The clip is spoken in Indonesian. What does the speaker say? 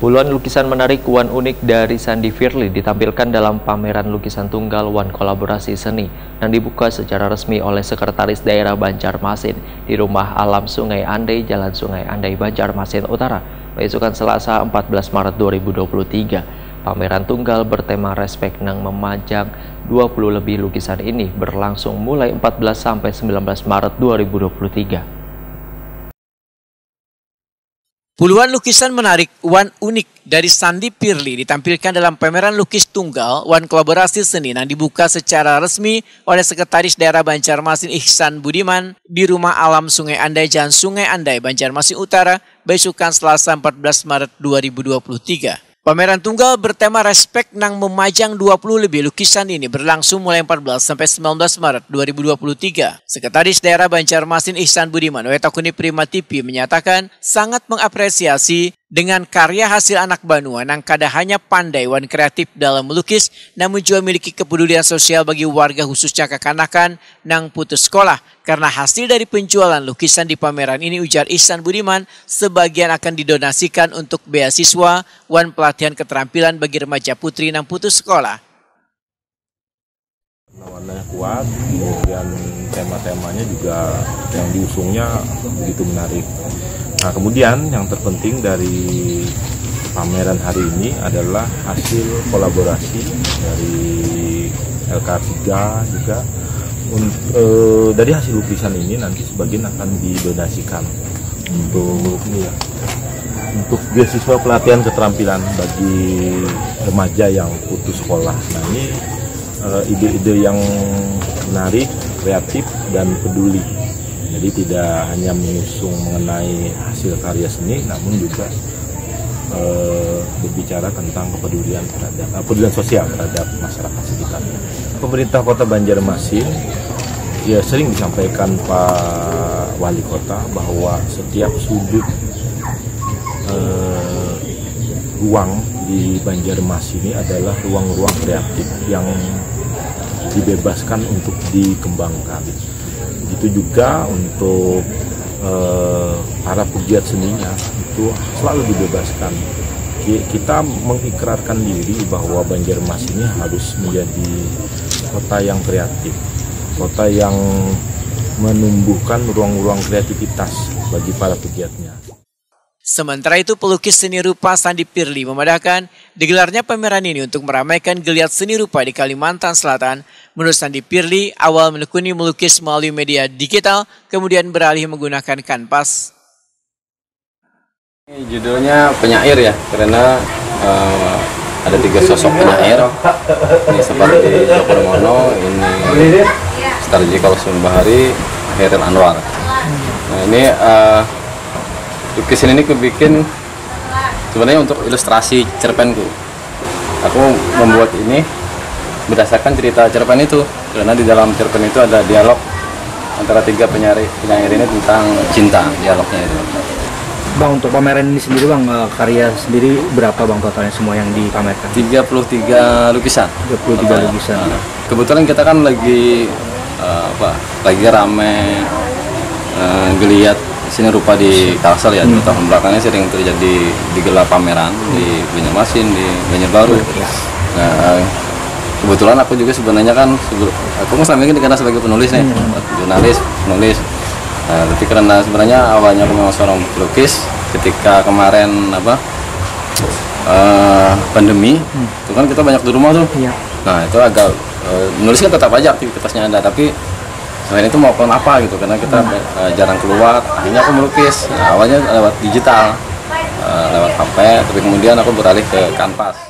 Puluhan lukisan menarik Wan unik dari Sandi Firly ditampilkan dalam pameran lukisan tunggal Wan kolaborasi seni yang dibuka secara resmi oleh Sekretaris Daerah Banjarmasin di Rumah Alam Sungai Andai, Jalan Sungai Andai, Banjarmasin Utara, besokan Selasa 14 Maret 2023. Pameran tunggal bertema Respek Nang memajang 20 lebih lukisan ini berlangsung mulai 14 sampai 19 Maret 2023. Puluhan lukisan menarik Wan unik dari Sandi Firly ditampilkan dalam pameran lukis tunggal Wan kolaborasi seni yang dibuka secara resmi oleh Sekretaris Daerah Banjarmasin Ihsan Budiman di Rumah Alam Sungai Andai, Jalan Sungai Andai, Banjarmasin Utara, besokan Selasa 14 Maret 2023. Pameran tunggal bertema Respek Nang memajang 20 lebih lukisan ini berlangsung mulai 14 sampai 19 Maret 2023. Sekretaris Daerah Banjarmasin Ihsan Budiman, Wetakuni Prima TV, menyatakan sangat mengapresiasi dengan karya hasil anak Banua yang kada hanya pandai wan kreatif dalam melukis, namun juga memiliki kepedulian sosial bagi warga khususnya kekanakan nang putus sekolah. Karena hasil dari penjualan lukisan di pameran ini, ujar Ihsan Budiman, sebagian akan didonasikan untuk beasiswa wan pelatihan keterampilan bagi remaja putri nang putus sekolah. Warnanya kuat, kemudian tema-temanya juga yang diusungnya begitu menarik. Nah, kemudian yang terpenting dari pameran hari ini adalah hasil kolaborasi dari LK3 juga. Dari hasil lukisan ini nanti sebagian akan didonasikan untuk beasiswa pelatihan keterampilan bagi remaja yang putus sekolah. Nah, ini ide-ide yang menarik, kreatif, dan peduli. Jadi tidak hanya mengusung mengenai hasil karya seni, namun juga berbicara tentang kepedulian sosial terhadap masyarakat sekitar. Pemerintah Kota Banjarmasin ya sering disampaikan Pak Wali Kota bahwa setiap sudut ruang di Banjarmasin ini adalah ruang-ruang kreatif yang dibebaskan untuk dikembangkan. Begitu juga untuk para pegiat seninya itu selalu dibebaskan. Kita mengikrarkan diri bahwa Banjarmasin ini harus menjadi kota yang kreatif, kota yang menumbuhkan ruang-ruang kreativitas bagi para pegiatnya. Sementara itu, pelukis seni rupa Sandi Firly memandangkan digelarnya pameran ini untuk meramaikan geliat seni rupa di Kalimantan Selatan. Menurut Sandi Firly, awal menekuni melukis melalui media digital, kemudian beralih menggunakan kanvas. Ini judulnya penyair ya, karena ada 3 sosok penyair. Ini seperti Joko Damono, ini Starji Kausun Bahari, Hairil Anwar. Nah, ini lukisan ini kubikin sebenarnya untuk ilustrasi cerpenku. Aku membuat ini berdasarkan cerita cerpen itu, karena di dalam cerpen itu ada dialog antara 3 penyair ini tentang cinta, dialognya itu. Bang, untuk pameran ini sendiri Bang, karya sendiri berapa Bang totalnya semua yang dipamerkan? 33 lukisan. 33 lukisan. Kebetulan kita kan lagi lagi rame geliat seni rupa di Kalsel ya. Tahun belakangnya sering terjadi digelar pameran di Banjarmasin, di Banjarbaru. Nah, kebetulan aku juga sebenarnya kan aku selama ini dikenal sebagai penulis nih, jurnalis, penulis. Nah, tapi karena sebenarnya awalnya aku memang seorang pelukis, ketika kemarin pandemi, itu kan kita banyak di rumah tuh. Nah, itu agak menulis kan tetap aja aktivitasnya ada, tapi selain itu mau apa gitu, karena kita jarang keluar. Akhirnya aku melukis. Nah, awalnya lewat digital, lewat HP, tapi kemudian aku beralih ke kanvas.